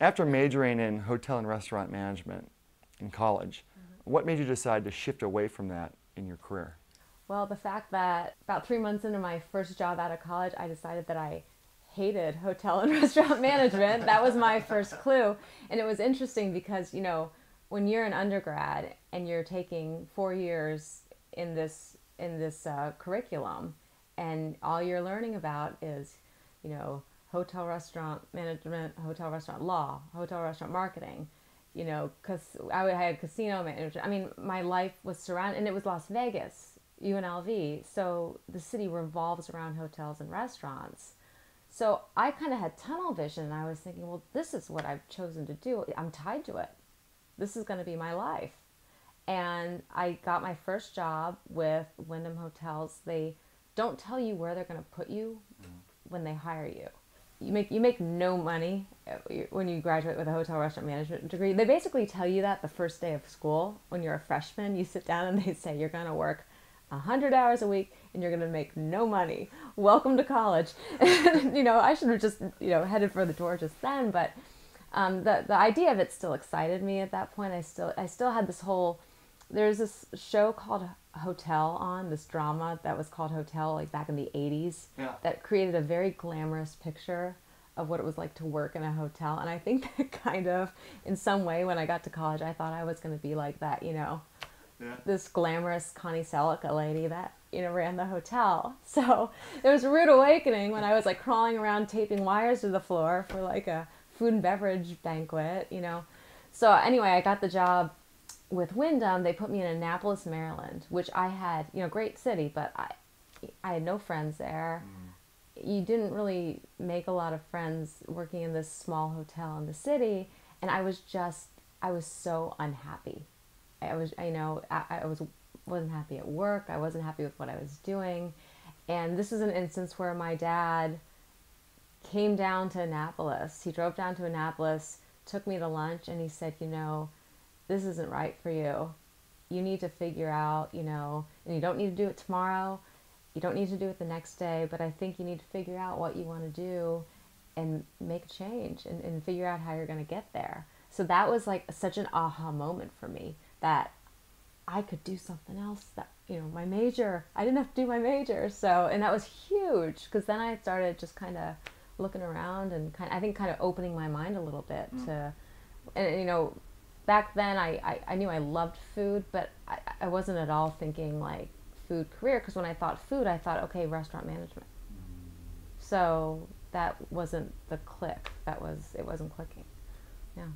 After majoring in hotel and restaurant management in college, what made you decide to shift away from that in your career? Well, the fact that about 3 months into my first job out of college, I decided that I hated hotel and restaurant management. That was my first clue. And it was interesting because, when you're an undergrad and you're taking 4 years in this curriculum, and all you're learning about is, you know, hotel restaurant management, hotel restaurant law, hotel restaurant marketing, because I had casino management. I mean, my life was surrounded, and it was Las Vegas, UNLV. So the city revolves around hotels and restaurants. So I kind of had tunnel vision, and I was thinking, well, this is what I've chosen to do. I'm tied to it. This is going to be my life. And I got my first job with Wyndham Hotels. They don't tell you where they're going to put you when they hire you. You make no money when you graduate with a hotel restaurant management degree. They basically tell you that the first day of school when you're a freshman. You sit down and they say you're going to work 100 hours a week and you're going to make no money. Welcome to college. I should have just headed for the door just then, but the idea of it still excited me at that point. I still had this whole. There's this show called Hotel on, this drama that was called Hotel, like back in the 80s, Yeah. that created a very glamorous picture of what it was like to work in a hotel. And I think that kind of, in some way, when I got to college, I thought I was going to be like that, Yeah. this glamorous Connie Selica lady that, ran the hotel. So it was a rude awakening when I was like crawling around taping wires to the floor for like a food and beverage banquet. So anyway, I got the job with Wyndham. They put me in Annapolis, Maryland, which I had, great city, but I had no friends there. You didn't really make a lot of friends working in this small hotel in the city, and I was so unhappy. I wasn't happy at work. I wasn't happy with what I was doing, and this is an instance where my dad came down to Annapolis. He drove down to Annapolis, took me to lunch, and he said, this isn't right for you. You need to figure out, and you don't need to do it tomorrow. You don't need to do it the next day, but I think you need to figure out what you want to do and make a change and figure out how you're going to get there. So that was like such an aha moment for me that I could do something else that, my major, I didn't have to do my major. So, and that was huge because then I started just kind of looking around and I think kind of opening my mind a little bit to, and back then I knew I loved food, but I wasn't at all thinking like food career, because when I thought food, I thought, okay, restaurant management. So that wasn't the click. It wasn't clicking. Yeah.